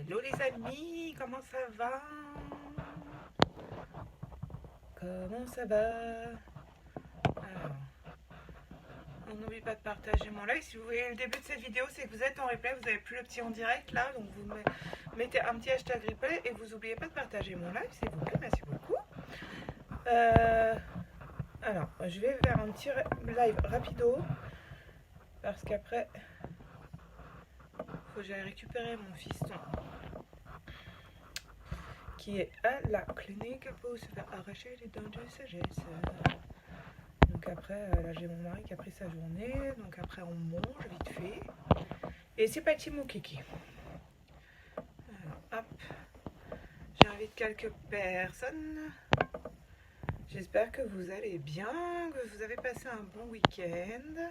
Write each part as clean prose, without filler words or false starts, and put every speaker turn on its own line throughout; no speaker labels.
Hello les amis, comment ça va? Comment ça va? Alors, on n'oublie pas de partager mon live. Si vous voyez le début de cette vidéo, c'est que vous êtes en replay, vous n'avez plus le petit en direct là, donc vous mettez un petit hashtag replay et vous n'oubliez pas de partager mon live, s'il vous plaît, merci beaucoup. Alors, je vais faire un petit live rapido, parce qu'après, il faut que j'aille récupérer mon fiston qui est à la clinique pour se faire arracher les dents de sagesse. Donc après, là j'ai mon mari qui a pris sa journée, donc après on mange vite fait. Et c'est parti mon kiki. Alors hop, j'invite quelques personnes. J'espère que vous allez bien, que vous avez passé un bon week-end.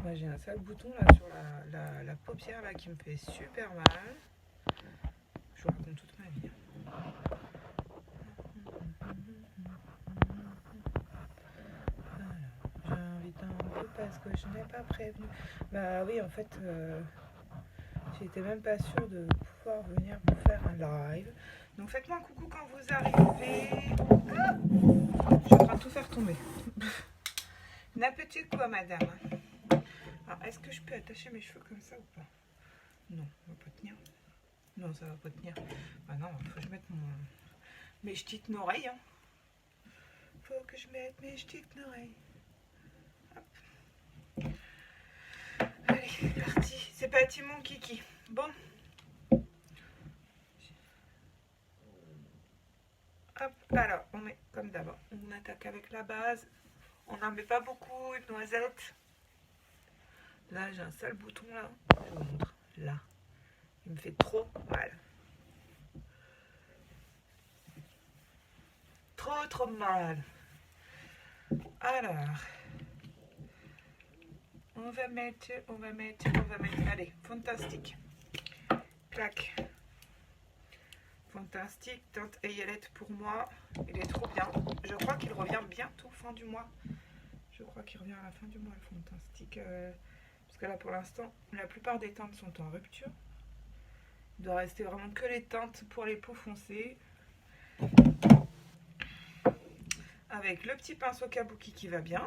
Moi j'ai un sale bouton là sur la paupière là qui me fait super mal. Je vous raconte toute ma vie. Alors, j'invite un peu parce que je n'ai pas prévenu. Bah oui, en fait, j'étais même pas sûre de pouvoir venir vous faire un live. Donc faites-moi un coucou quand vous arrivez. Ah, je suis en train de tout faire tomber. Une appétit quoi, madame? Alors, est-ce que je peux attacher mes cheveux comme ça ou pas? Non, ça va pas tenir. Non, ça va pas tenir. Bah non, il faut que je mette mes petites oreilles. Hein. Faut que je mette mes petites oreilles. Hop. Allez, parti. C'est parti mon kiki. Bon. Hop, alors, on met comme d'abord. On attaque avec la base. On n'en met pas beaucoup, une noisette. Là, j'ai un sale bouton là. Je vous montre. Là. Il me fait trop mal. Trop mal. Alors, on va mettre. Allez, fantastique. Clac. Fantastique. Teinte Ayelette pour moi. Il est trop bien. Je crois qu'il revient bientôt fin du mois. Je crois qu'il revient à la fin du mois, le fantastique. Parce que là, pour l'instant, la plupart des teintes sont en rupture. Il doit rester vraiment que les teintes pour les peaux foncées. Avec le petit pinceau kabuki qui va bien.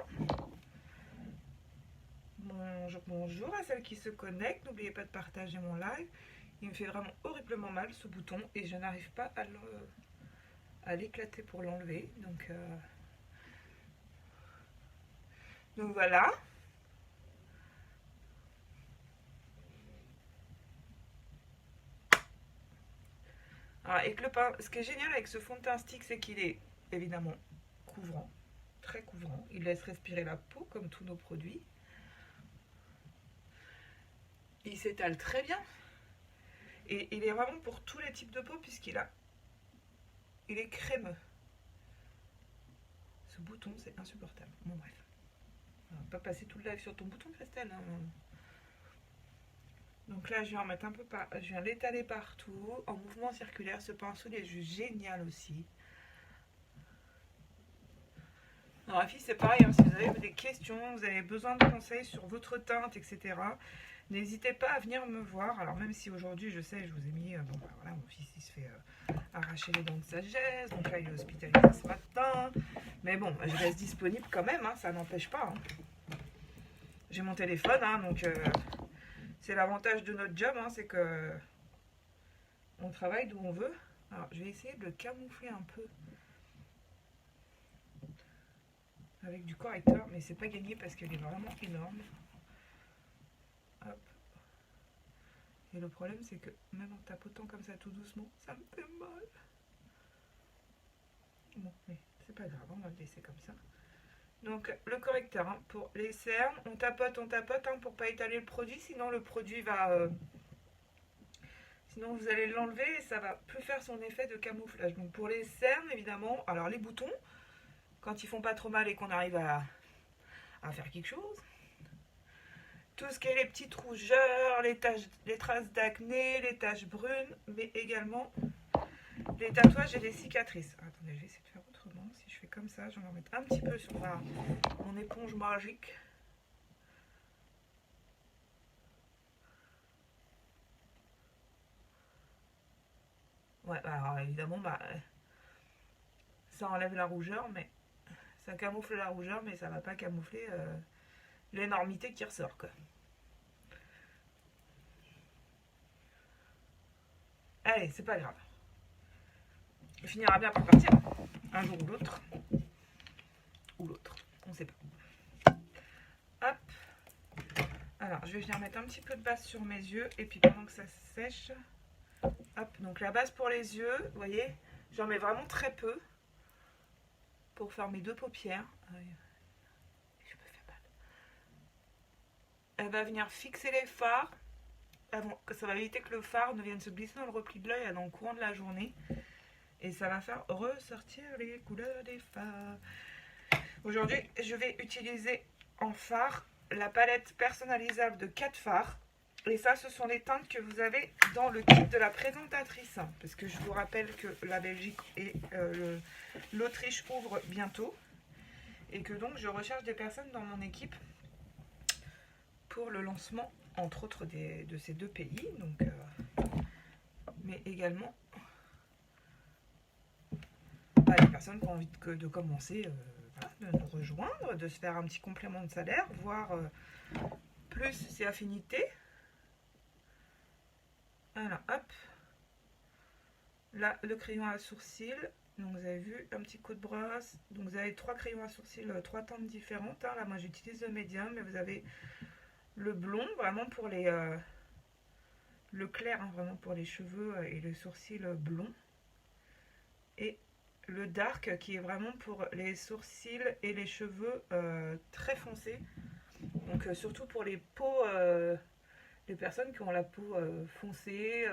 Bonjour à celles qui se connectent. N'oubliez pas de partager mon live. Il me fait vraiment horriblement mal ce bouton et je n'arrive pas à l'éclater pour l'enlever. Donc voilà. Alors, et que ce qui est génial avec ce fond de teint stick, c'est qu'il est évidemment couvrant, très couvrant. Il laisse respirer la peau comme tous nos produits. Il s'étale très bien. Et il est vraiment pour tous les types de peau puisqu'il est crémeux. Ce bouton, c'est insupportable. Bon bref. On va pas passer tout le live sur ton bouton, Christelle. Hein. Donc là, je vais en mettre un peu je viens l'étaler partout en mouvement circulaire. Ce pinceau, il est juste génial aussi. Dans la fille, c'est pareil. Hein, si vous avez des questions, vous avez besoin de conseils sur votre teinte, etc., n'hésitez pas à venir me voir. Alors même si aujourd'hui, je sais, je vous ai mis... bon, bah, voilà, mon fils, il se fait arracher les dents de sagesse. Donc là, il est hospitalisé ce matin. Mais bon, je reste disponible quand même. Hein, ça n'empêche pas. Hein. J'ai mon téléphone, hein, donc... c'est l'avantage de notre job, hein, c'est que on travaille d'où on veut. Alors, je vais essayer de le camoufler un peu avec du correcteur, mais c'est pas gagné parce qu'il est vraiment énorme. Hop. Et le problème, c'est que même en tapotant comme ça tout doucement, ça me fait mal. Bon, mais c'est pas grave, on va le laisser comme ça. Donc, le correcteur, hein, pour les cernes, on tapote hein, pour pas étaler le produit, sinon le produit va... sinon vous allez l'enlever et ça va plus faire son effet de camouflage. Donc pour les cernes, évidemment, alors les boutons, quand ils font pas trop mal et qu'on arrive à faire quelque chose. Tout ce qui est les petites rougeurs, les traces d'acné, les taches brunes, mais également les tatouages et les cicatrices. Attendez, je vais essayer de faire autrement. Si je fais comme ça. Je vais en mettre un petit peu sur mon éponge magique. Ouais, alors évidemment, ça enlève la rougeur, mais ça camoufle la rougeur, mais ça va pas camoufler l'énormité qui ressort, quoi. Allez, c'est pas grave. Il finira bien par partir, un jour ou l'autre. Ou l'autre, on sait pas. Hop. Alors, je vais venir mettre un petit peu de base sur mes yeux, et puis pendant que ça sèche, hop. Donc la base pour les yeux, vous voyez, j'en mets vraiment très peu pour faire mes deux paupières. Je me fais mal. Elle va venir fixer les fards. Ça va éviter que le fard ne vienne se glisser dans le repli de l'œil dans le courant de la journée. Et ça va faire ressortir les couleurs des fards. Aujourd'hui, je vais utiliser en fard la palette personnalisable de 4 fards. Et ça, ce sont les teintes que vous avez dans le kit de la présentatrice. Parce que je vous rappelle que la Belgique et l'Autriche ouvrent bientôt. Et que donc, je recherche des personnes dans mon équipe pour le lancement, entre autres, de ces deux pays. Donc, mais également des personnes qui ont envie de commencer, de nous rejoindre, de se faire un petit complément de salaire, voire plus ses affinités. Voilà, hop. Là, le crayon à sourcils. Donc, vous avez vu, un petit coup de brosse. Donc, vous avez 3 crayons à sourcils, 3 teintes différentes. Là, moi, j'utilise le médium, mais vous avez le blond, vraiment pour les... le clair, vraiment pour les cheveux et les sourcils blonds. Et le dark, qui est vraiment pour les sourcils et les cheveux très foncés. Donc, surtout pour les peaux... les personnes qui ont la peau foncée,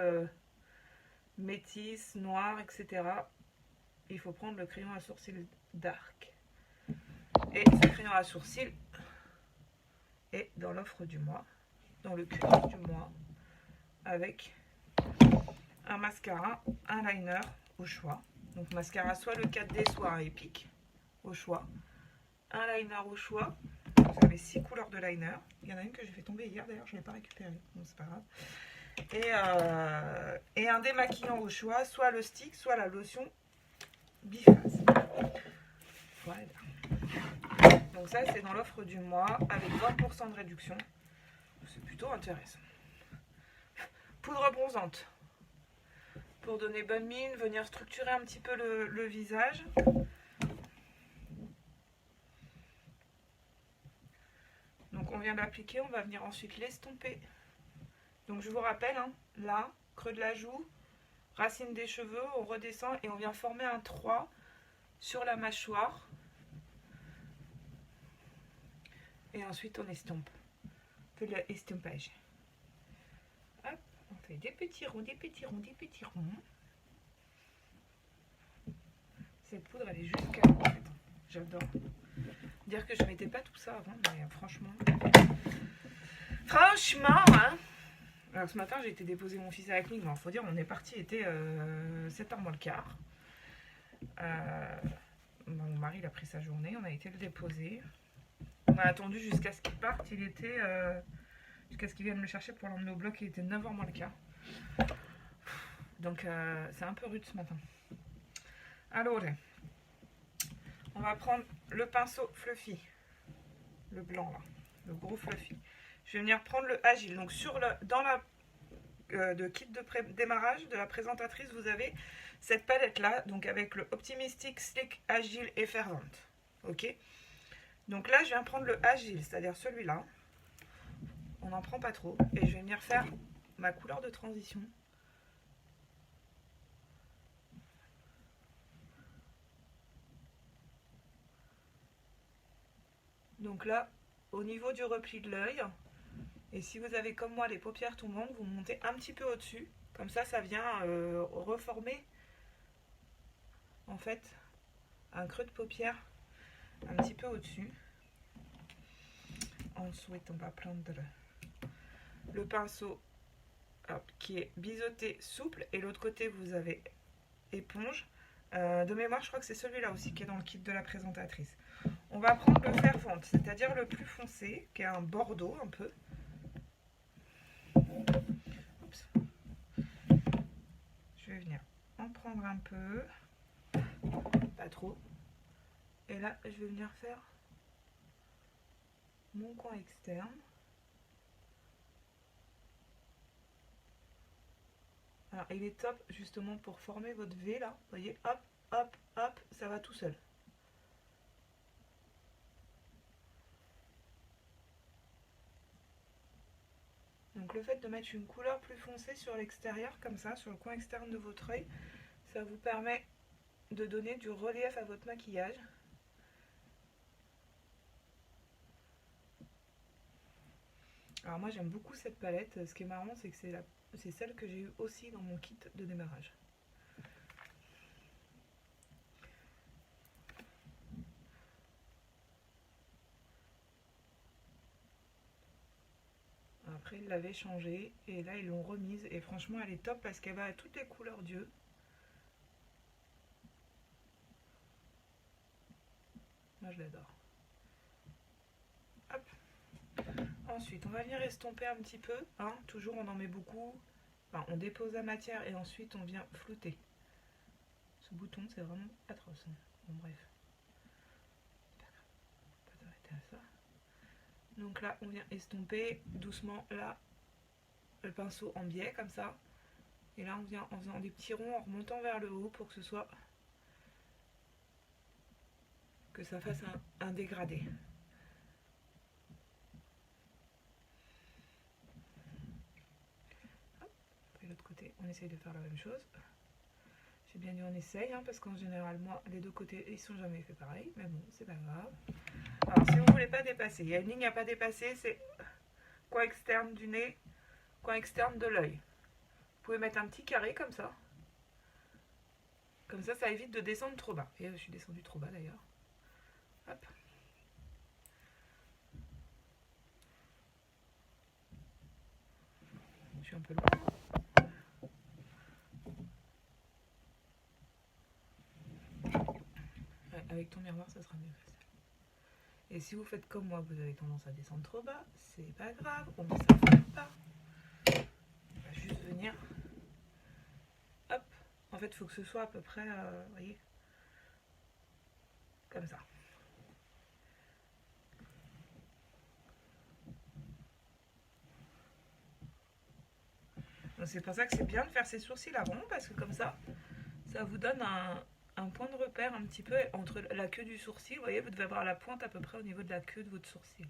métisse, noire, etc. Il faut prendre le crayon à sourcils dark. Et ce crayon à sourcils est dans l'offre du mois, dans le curseur du mois, avec un mascara, un liner au choix. Donc mascara soit le 4D, soit un Epic au choix. Un liner au choix. Vous avez 6 couleurs de liner. Il y en a une que j'ai fait tomber hier, d'ailleurs, je ne l'ai pas récupérée. Bon, c'est pas grave. Et un démaquillant au choix, soit le stick, soit la lotion biphase. Voilà. Donc ça, c'est dans l'offre du mois, avec 20% de réduction. C'est plutôt intéressant. Poudre bronzante. Pour donner bonne mine, venir structurer un petit peu le visage. Donc on vient d'appliquer, on va venir ensuite l'estomper. Donc je vous rappelle, hein, là, creux de la joue, racine des cheveux, on redescend et on vient former un 3 sur la mâchoire. Et ensuite on estompe. On fait l'estompage. Hop, on fait des petits ronds, des petits ronds, des petits ronds. Cette poudre, elle est juste calme en fait. J'adore. Dire que je mettais pas tout ça avant, mais franchement... hein. Alors ce matin, j'ai été déposer mon fils à la clinique. Il faut dire, on est parti, il était 7h moins le quart. Mon mari, il a pris sa journée, on a été le déposer. On a attendu jusqu'à ce qu'il parte, il était... jusqu'à ce qu'il vienne me chercher pour l'emmener au bloc, il était 9h moins le quart. Donc c'est un peu rude ce matin. Alors, on va prendre le pinceau Fluffy. Le blanc là, le gros Fluffy. Je vais venir prendre le Agile. Donc dans le kit de démarrage de la présentatrice, vous avez cette palette là, donc avec le Optimistic, Slick, Agile et Fervente. Ok. Donc là, je viens prendre le Agile, c'est-à-dire celui-là. On n'en prend pas trop. Et je vais venir faire ma couleur de transition. Donc là, au niveau du repli de l'œil, et si vous avez comme moi les paupières tombantes, vous montez un petit peu au-dessus. Comme ça, ça vient reformer en fait un creux de paupière un petit peu au-dessus. Ensuite, on va prendre le pinceau qui est biseauté souple et l'autre côté, vous avez éponge De mémoire, je crois que c'est celui-là aussi qui est dans le kit de la présentatrice. On va prendre le fer vente, c'est-à-dire le plus foncé, qui est un bordeaux un peu. Oups. Je vais venir en prendre un peu, pas trop. Et là, je vais venir faire mon coin externe. Alors, il est top justement pour former votre V là. Vous voyez, hop, hop, hop, ça va tout seul. Donc le fait de mettre une couleur plus foncée sur l'extérieur, comme ça, sur le coin externe de votre œil, ça vous permet de donner du relief à votre maquillage. Alors moi j'aime beaucoup cette palette. Ce qui est marrant, c'est que c'est celle que j'ai eue aussi dans mon kit de démarrage. Après ils l'avaient changée et là ils l'ont remise et franchement elle est top parce qu'elle va à toutes les couleurs d'yeux. Moi je l'adore. Hop. Ensuite on va venir estomper un petit peu, hein. Toujours on en met beaucoup. Enfin, on dépose la matière et ensuite on vient flouter. Ce bouton c'est vraiment atroce, hein. Bon bref. On va s'arrêter à ça. Donc là on vient estomper doucement là le pinceau en biais comme ça. Et là on vient en faisant des petits ronds en remontant vers le haut pour que ça fasse un dégradé. Hop. Et l'autre côté on essaye de faire la même chose. J'ai bien dit on essaye, hein, parce qu'en général moi les deux côtés ils sont jamais fait pareil, mais bon c'est pas grave. Alors si vous voulez pas dépasser, il y a une ligne à pas dépasser, c'est coin externe du nez, coin externe de l'œil. Vous pouvez mettre un petit carré comme ça. Comme ça évite de descendre trop bas. Et je suis descendue trop bas d'ailleurs. Hop. Je suis un peu loin. Ouais, avec ton miroir ça sera mieux. Et si vous faites comme moi, vous avez tendance à descendre trop bas, c'est pas grave, on ne s'affolle pas. On va juste venir. Hop. En fait, il faut que ce soit à peu près, vous voyez, comme ça. C'est pour ça que c'est bien de faire ses sourcils avant, parce que comme ça vous donne un point de repère un petit peu entre la queue du sourcil. Vous voyez, vous devez avoir la pointe à peu près au niveau de la queue de votre sourcil.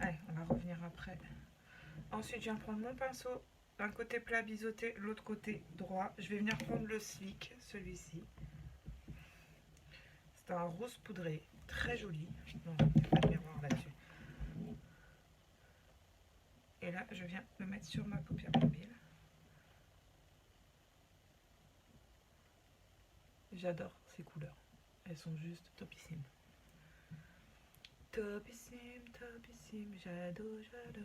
Allez, on va revenir après. Ensuite, je viens prendre mon pinceau, d'un côté plat biseauté, l'autre côté droit. Je vais venir prendre le Slick, celui-ci. C'est un rose poudré, très joli. Non, pas de miroir là-dessus. Et là, je viens le mettre sur ma paupière mobile. J'adore ces couleurs. Elles sont juste topissimes. Topissime, topissime, j'adore, j'adore.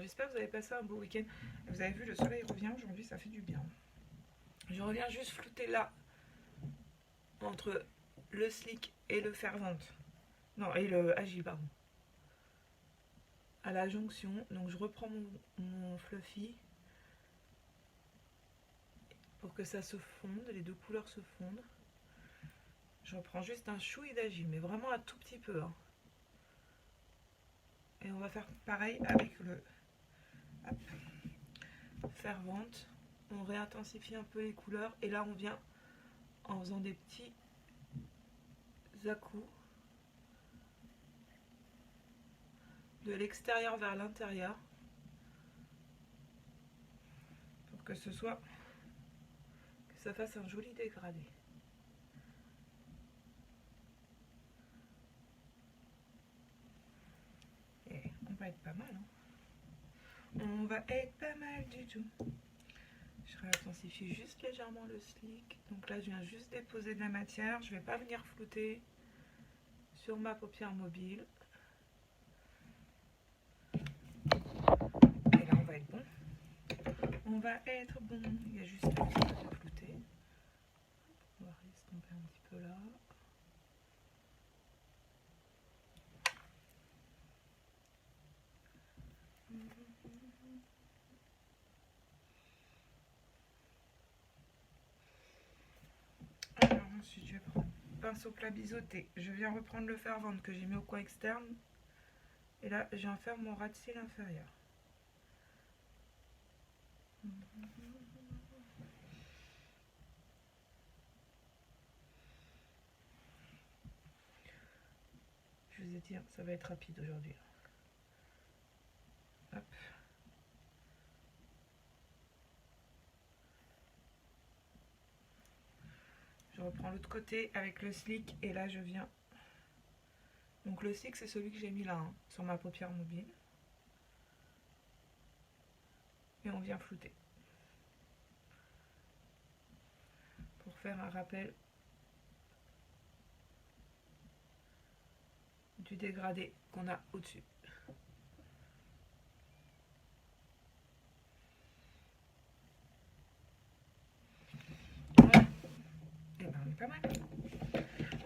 J'espère que vous avez passé un beau week-end. Vous avez vu, le soleil revient aujourd'hui, ça fait du bien. Je reviens juste flouter là, entre le Slick et le fer vente. Non, et le Agile, pardon. À la jonction, donc je reprends mon fluffy pour que ça se fonde, les deux couleurs se fondent. Je reprends juste un chouï d'Agile, mais vraiment un tout petit peu, hein. Et on va faire pareil avec le fer vente. On réintensifie un peu les couleurs et là on vient en faisant des petits à-coups de l'extérieur vers l'intérieur pour que ça fasse un joli dégradé. va être pas mal. Hein. On va être pas mal du tout. Je réintensifie juste légèrement le slick. Donc là, je viens juste déposer de la matière. Je ne vais pas venir flouter sur ma paupière mobile. Et là, on va être bon. On va être bon. Il y a juste un petit peu de flouter. On va estomper un petit peu là. Alors ensuite, je vais prendre pinceau plat biseauté. Je viens reprendre le fer-vente que j'ai mis au coin externe. Et là, je viens faire mon ras de cils inférieur. Je vous ai dit, ça va être rapide aujourd'hui. Hop. Je reprends l'autre côté avec le slick et là je viens. Donc le slick c'est celui que j'ai mis là, hein, sur ma paupière mobile. Et on vient flouter. Pour faire un rappel du dégradé qu'on a au-dessus. Voilà. Et ben on est pas mal.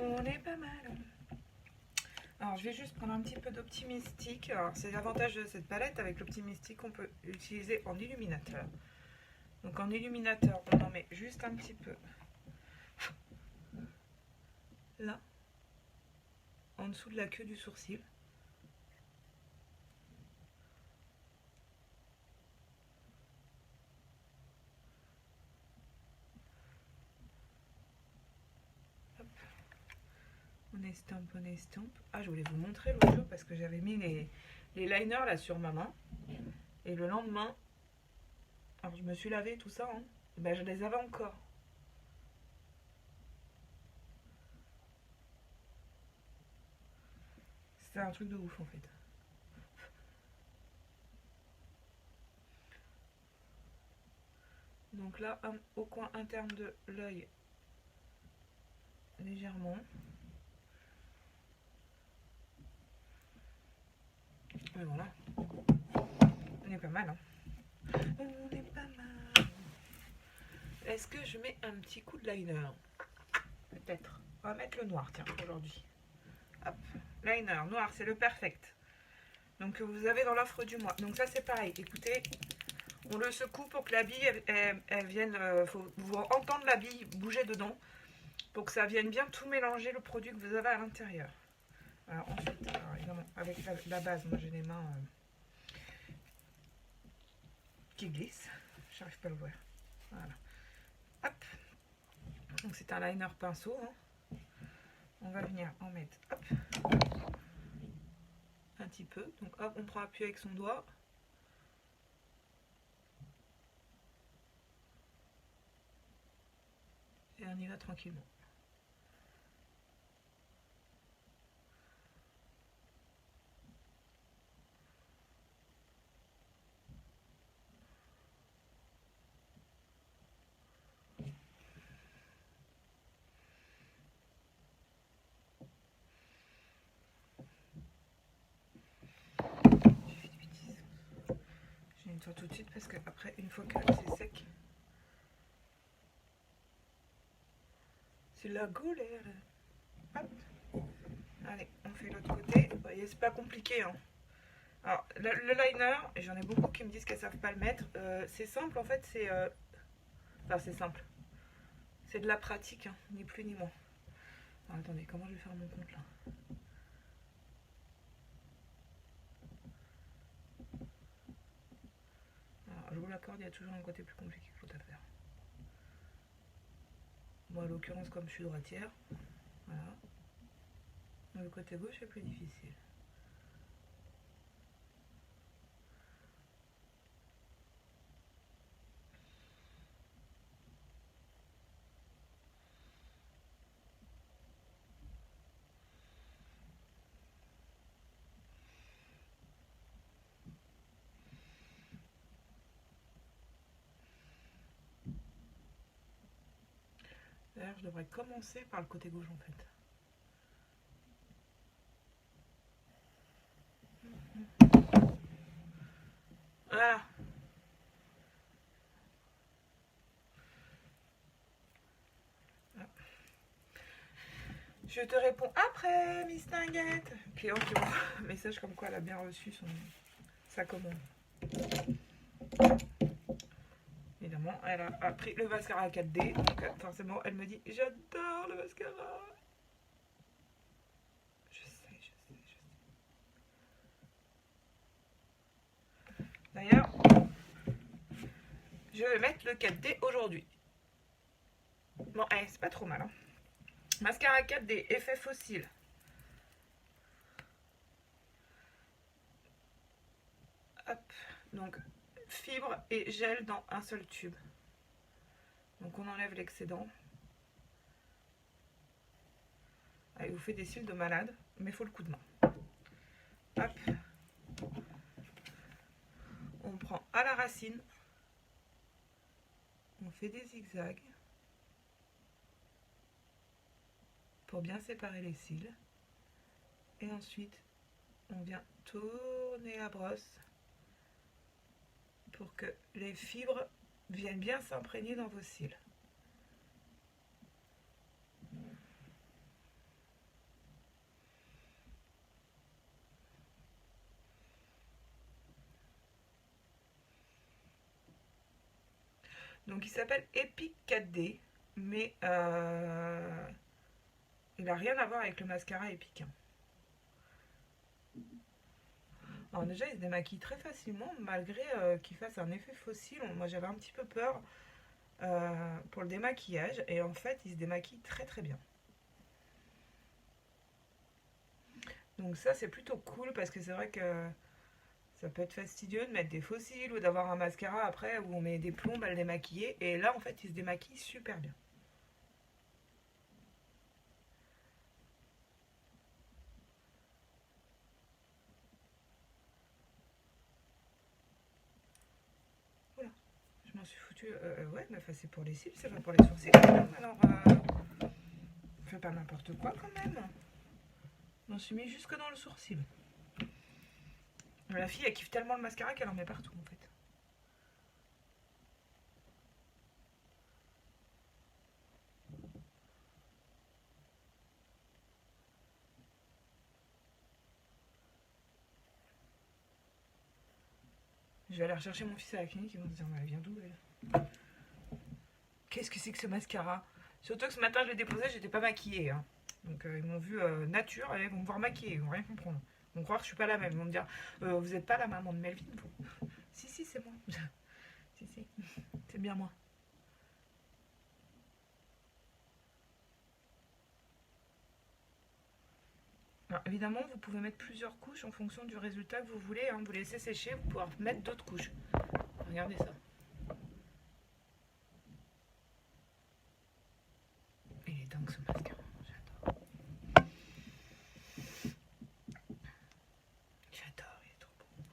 On est pas mal. Alors je vais juste prendre un petit peu d'Optimistic. Alors c'est l'avantage de cette palette avec l'Optimistic qu'on peut utiliser en illuminateur. Donc en illuminateur on en met juste un petit peu là, en dessous de la queue du sourcil. Hop. On estompe, on estompe. Ah, je voulais vous montrer l'autre jour parce que j'avais mis les liners là sur ma main. Et le lendemain, alors je me suis lavé tout ça, hein, et ben je les avais encore. C'était un truc de ouf en fait. Donc là, au coin interne de l'œil, légèrement. Et voilà. On est pas mal, hein. On est pas mal. Est-ce que je mets un petit coup de liner? Peut-être. On va mettre le noir, tiens, aujourd'hui. Hop. Liner, noir, c'est le perfect. Donc vous avez dans l'offre du mois. Donc ça c'est pareil. Écoutez, on le secoue pour que la bille elle vienne. Faut vous entendre la bille bouger dedans pour que ça vienne bien tout mélanger le produit que vous avez à l'intérieur. Alors ensuite, alors, évidemment, avec la base, moi j'ai les mains qui glissent. J'arrive pas à l'ouvrir. Voilà. Hop. Donc c'est un liner pinceau. Hein. On va venir en mettre. Hop. Un petit peu. Donc hop, on prend appui avec son doigt. Et on y va tranquillement. Je nettoie tout de suite parce que après, une fois que c'est sec, c'est la galère. Hop. Allez, on fait l'autre côté. Vous voyez, c'est pas compliqué. Hein. Alors, le liner, et j'en ai beaucoup qui me disent qu'elles savent pas le mettre. C'est simple, en fait, c'est... Enfin, c'est simple. C'est de la pratique, hein, ni plus ni moins. Alors, attendez, comment je vais faire mon compte, là? Alors, je vous l'accorde, il y a toujours un côté plus compliqué que l'autre à faire. Moi, en l'occurrence, comme je suis droitière, voilà. Le côté gauche est plus difficile. D'ailleurs, je devrais commencer par le côté gauche en fait. Voilà. Je te réponds après, Miss Tinguette. Client qui m'envoie un message comme quoi elle a bien reçu sa commande. Évidemment, elle a pris le mascara 4D, donc forcément, elle me dit j'adore le mascara. Je sais. D'ailleurs, je vais mettre le 4D aujourd'hui. Bon, c'est pas trop mal. Hein. Mascara 4D, effet fossile. Hop, donc fibre et gel dans un seul tube. Donc on enlève l'excédent. Il vous fait des cils de malade, mais il faut le coup de main. Hop. On prend à la racine. On fait des zigzags pour bien séparer les cils. Et ensuite, on vient tourner la brosse pour que les fibres viennent bien s'imprégner dans vos cils. Donc il s'appelle Epic 4D, mais il n'a rien à voir avec le mascara Epic. Alors déjà il se démaquille très facilement malgré qu'il fasse un effet fossile. Moi j'avais un petit peu peur pour le démaquillage et en fait il se démaquille très très bien. Donc ça c'est plutôt cool parce que c'est vrai que ça peut être fastidieux de mettre des faux cils ou d'avoir un mascara après où on met des plombes à le démaquiller. Et là, en fait, il se démaquille super bien. Voilà. Je m'en suis foutu. Ouais, mais enfin, c'est pour les cils, c'est pas pour les sourcils quand même. Alors, fais pas n'importe quoi quand même. Je m'en suis mis jusque dans le sourcil. La fille, elle kiffe tellement le mascara qu'elle en met partout, en fait. Je vais aller rechercher mon fils à la clinique, ils vont se dire, mais elle vient d'où elle? Qu'est-ce que c'est que ce mascara? Surtout que ce matin, je l'ai déposé, j'étais pas maquillée. Hein. Donc ils m'ont vu nature et ils vont me voir maquillée, ils vont rien comprendre. Ils vont croire que je suis pas la même. Ils vont me dire, vous n'êtes pas la maman de Melvin, vous? Si, c'est moi. si, c'est bien moi. Alors, évidemment, vous pouvez mettre plusieurs couches en fonction du résultat que vous voulez. Hein. Vous laissez sécher, vous pouvez mettre d'autres couches. Regardez ça. Il est dingue ce mascara. J'adore, il est trop beau.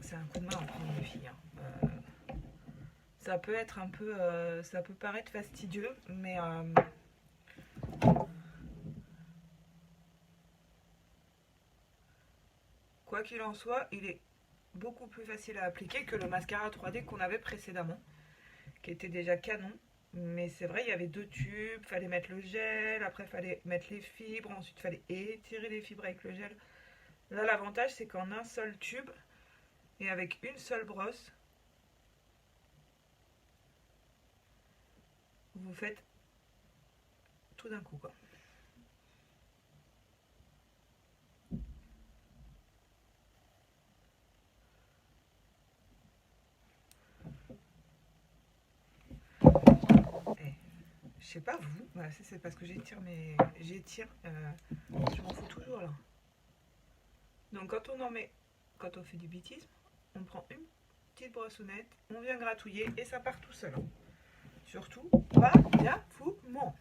C'est un coup de main en prendre les filles. Hein. Ça peut être un peu, ça peut paraître fastidieux, mais quoi qu'il en soit, il est beaucoup plus facile à appliquer que le mascara 3D qu'on avait précédemment, qui était déjà canon. Mais c'est vrai, il y avait deux tubes, fallait mettre le gel, après fallait mettre les fibres, ensuite fallait étirer les fibres avec le gel. Là, l'avantage, c'est qu'en un seul tube et avec une seule brosse, vous faites tout d'un coup, quoi. Je sais pas vous, voilà, c'est parce que j'étire mes. Je m'en fous toujours là. Donc quand on fait du bitisme, on prend une petite brossonnette, on vient gratouiller et ça part tout seul. Surtout, pas d'affourement.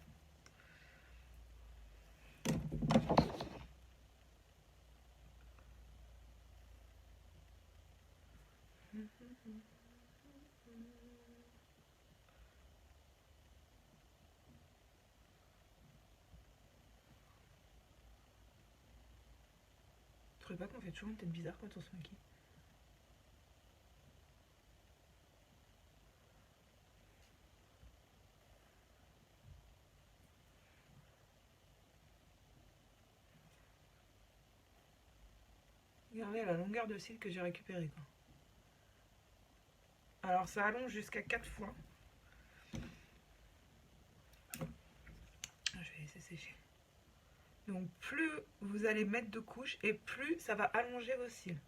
Je trouvais pas qu'on fait toujours une tête bizarre quand on se maquille. Regardez la longueur de cils que j'ai récupérée. Alors ça allonge jusqu'à 4 fois. Je vais laisser sécher. Donc plus vous allez mettre de couches et plus ça va allonger vos cils.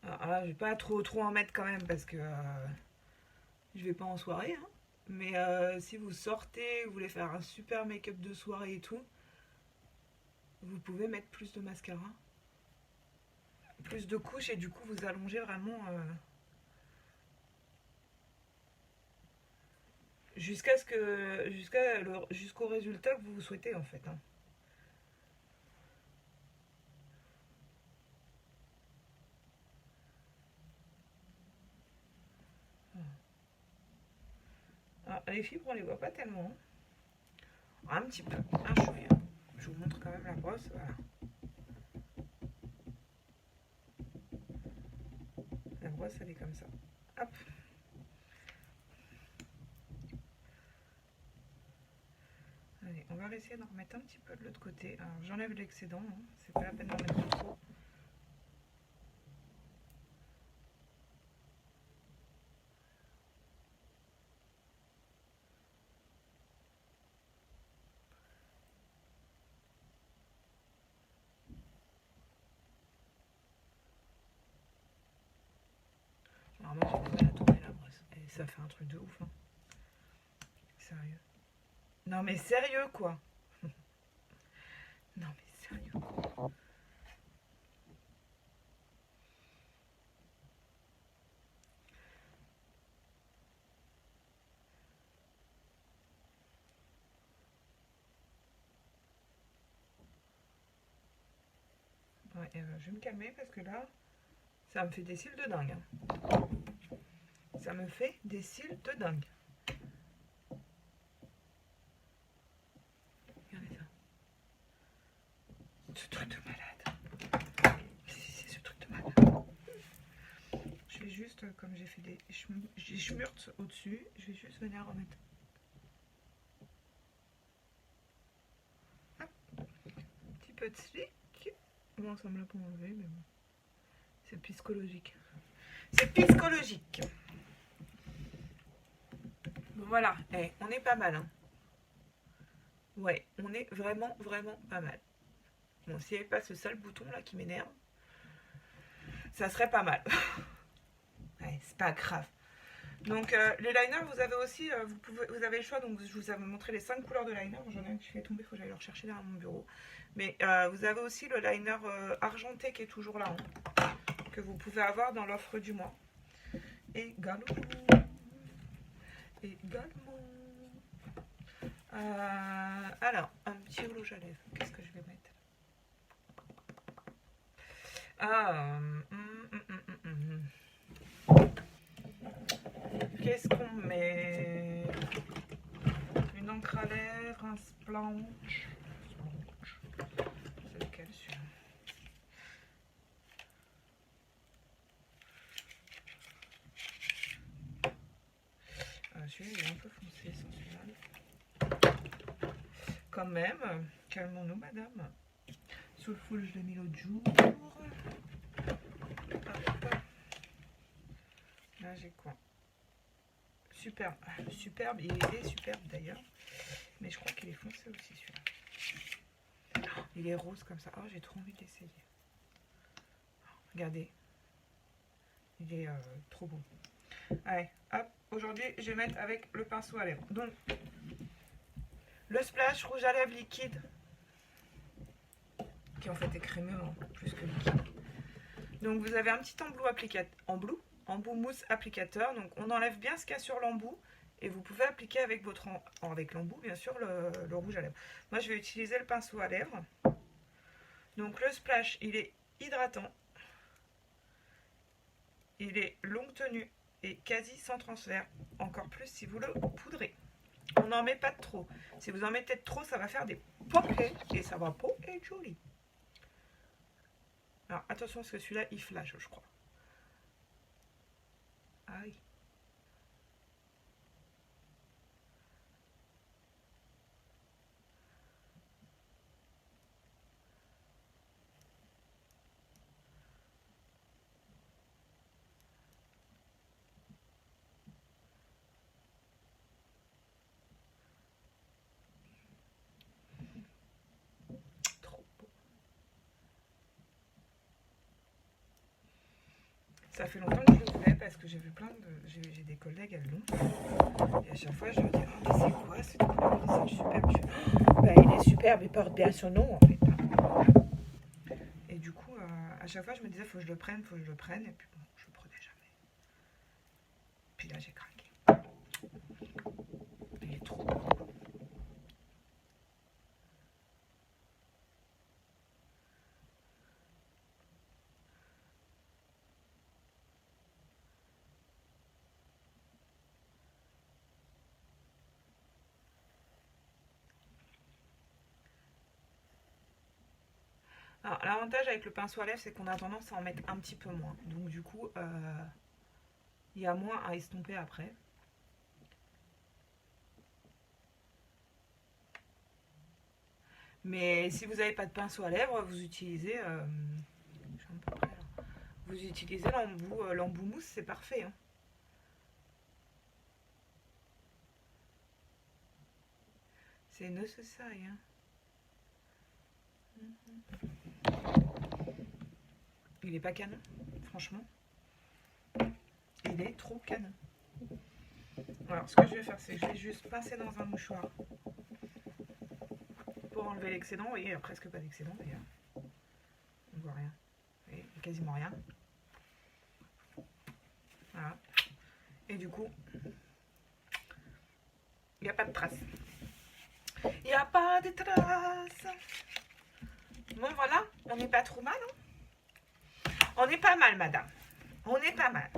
Alors là, je vais pas trop en mettre quand même parce que je vais pas en soirée. Hein. Mais si vous sortez, vous voulez faire un super make-up de soirée et tout, vous pouvez mettre plus de mascara, plus de couches et du coup vous allongez vraiment jusqu'au résultat que vous souhaitez en fait. Hein. Alors, les fibres on les voit pas tellement. Un petit peu, un chouïa. Je vous montre quand même la brosse, voilà. La brosse elle est comme ça. Hop. Allez, on va essayer d'en remettre un petit peu de l'autre côté. Alors j'enlève l'excédent, hein. C'est pas la peine d'en mettre trop. Alors moi j'ai du mal à tourner la brosse. Et ça fait un truc de ouf. Hein. Sérieux. Non mais sérieux quoi. Non mais sérieux quoi. Ouais, je vais me calmer parce que là, ça me fait des cils de dingue. Hein. Ça me fait des cils de dingue. Regardez ça. Ce truc de malade. C'est ce truc de malade. Je vais juste, comme j'ai fait des schmurts au-dessus, je vais juste venir remettre. Hop. Un petit peu de slick. Bon, ça me l'a pas enlevé, mais bon. C'est psychologique. C'est psychologique. Bon, voilà, on est pas mal. Hein. Ouais, on est vraiment pas mal. Bon, s'il n'y avait pas ce sale bouton là qui m'énerve, ça serait pas mal. Ouais, c'est pas grave. Donc les liners, vous avez aussi, vous avez le choix. Donc je vous avais montré les 5 couleurs de liner. J'en ai un qui fait tomber, il faut que j'aille le rechercher derrière mon bureau. Mais vous avez aussi le liner argenté qui est toujours là, hein, que vous pouvez avoir dans l'offre du mois. Également. Alors, un petit rouge à lèvres. Qu'est-ce que je vais mettre? Qu'est-ce qu'on met? Une encre à lèvres, un splunch. C'est lequel celui-là? Celui-là il est un peu foncé sans celui-là. Quand même, calmons-nous madame. Soulful je l'ai mis l'autre jour. Là j'ai quoi? Superbe, superbe, il est superbe d'ailleurs. Mais je crois qu'il est foncé aussi celui-là. Oh, il est rose comme ça. Oh, j'ai trop envie d'essayer. Regardez. Il est trop beau. Allez, hop. Aujourd'hui, je vais mettre avec le pinceau à lèvres. Donc, le splash rouge à lèvres liquide. Qui en fait est crémeux, hein, plus que liquide. Donc, vous avez un petit embout mousse applicateur. Donc, on enlève bien ce qu'il y a sur l'embout. Et vous pouvez appliquer avec avec l'embout, bien sûr, le rouge à lèvres. Moi, je vais utiliser le pinceau à lèvres. Donc, le splash, il est hydratant. il est longue tenue et quasi sans transfert. Encore plus si vous le poudrez. On n'en met pas de trop. Si vous en mettez de trop, ça va faire des poquets et ça va pas être joli. Alors attention parce que celui-là il flash, je crois. Aïe. Ça fait longtemps que je le fais parce que j'ai vu plein de... J'ai des collègues, elles l'ont. Et à chaque fois, je leur dis, oh, mais c'est quoi cette couleur? C'est superbe. Bah, il est superbe, il porte bien son nom en fait. Et du coup, à chaque fois, je me disais, faut que je le prenne, faut que je le prenne. Et puis bon, je le prenais jamais. Puis là, j'ai craqué. Il est trop beau. Alors, l'avantage avec le pinceau à lèvres, c'est qu'on a tendance à en mettre un petit peu moins. Donc, du coup, il y a moins à estomper après. Mais si vous n'avez pas de pinceau à lèvres, vous utilisez... vous utilisez l'embout mousse, c'est parfait. Hein. C'est nécessaire. Hein. Il est pas canon, franchement. Il est trop canon. Alors, ce que je vais faire, c'est que je vais juste passer dans un mouchoir pour enlever l'excédent. Vous voyez, il n'y a presque pas d'excédent d'ailleurs. On ne voit rien. Vous voyez, quasiment rien. Voilà. Et du coup, il n'y a pas de traces. Il n'y a pas de traces. Bon, voilà, on n'est pas trop mal. Hein, on est pas mal, madame. On est pas mal.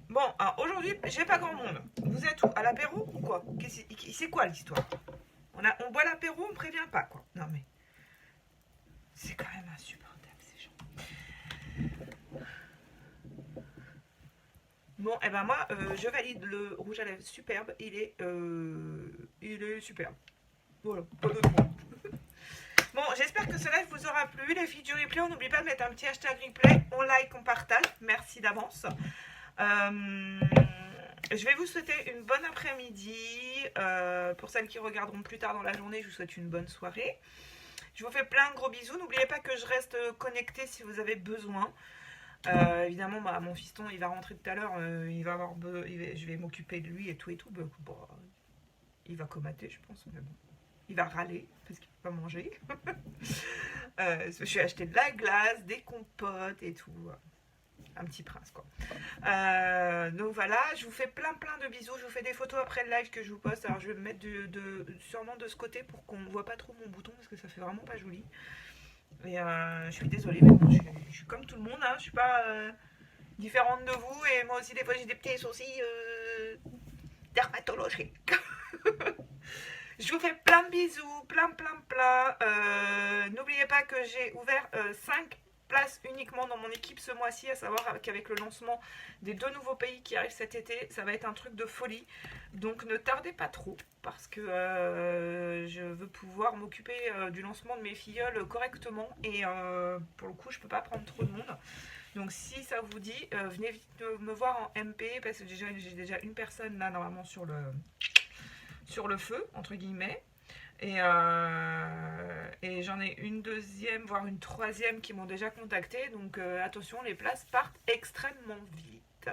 Bon, alors aujourd'hui, j'ai pas grand monde. Vous êtes où? À l'apéro ou quoi? C'est quoi l'histoire? On boit l'apéro, on prévient pas, quoi. Non, mais c'est quand même insupportable, ces gens. Bon, et ben moi, je valide le rouge à lèvres superbe. Il est superbe. Voilà, pas d'autre mot. Bon, j'espère que ce live vous aura plu. Les filles du replay, on n'oublie pas de mettre un petit hashtag replay. On like, on partage. Merci d'avance. Je vais vous souhaiter une bonne après-midi. Pour celles qui regarderont plus tard dans la journée, je vous souhaite une bonne soirée. Je vous fais plein de gros bisous. N'oubliez pas que je reste connectée si vous avez besoin. Évidemment, mon fiston, il va rentrer tout à l'heure. Je vais m'occuper de lui et tout. Bon, il va comater, je pense. Mais bon. Il va râler parce qu'il ne peut pas manger. Je suis acheté de la glace, des compotes et tout. Un petit prince, quoi. Donc voilà, je vous fais plein de bisous. Je vous fais des photos après le live que je vous poste. Alors je vais me mettre sûrement de ce côté pour qu'on ne voit pas trop mon bouton parce que ça fait vraiment pas joli. Et je suis désolée, mais bon, je suis comme tout le monde. Hein, je suis pas différente de vous. Et moi aussi, des fois, j'ai des petits soucis dermatologiques. Je vous fais plein de bisous, plein. N'oubliez pas que j'ai ouvert 5 places uniquement dans mon équipe ce mois-ci, à savoir qu'avec le lancement des 2 nouveaux pays qui arrivent cet été, ça va être un truc de folie. Donc ne tardez pas trop, parce que je veux pouvoir m'occuper du lancement de mes filleuls correctement. Et pour le coup, je ne peux pas prendre trop de monde. Donc si ça vous dit, venez vite me voir en MP, parce que j'ai déjà une personne là normalement sur le feu, entre guillemets. Et j'en ai une deuxième, voire une troisième qui m'ont déjà contacté. Donc attention, les places partent extrêmement vite.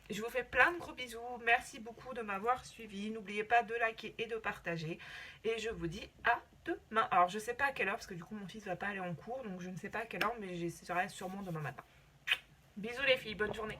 Je vous fais plein de gros bisous. Merci beaucoup de m'avoir suivi. N'oubliez pas de liker et de partager. Et je vous dis à demain. Alors je ne sais pas à quelle heure, parce que du coup mon fils ne va pas aller en cours. Donc je ne sais pas à quelle heure, mais j'essaierai sûrement demain matin. Bisous les filles, bonne journée.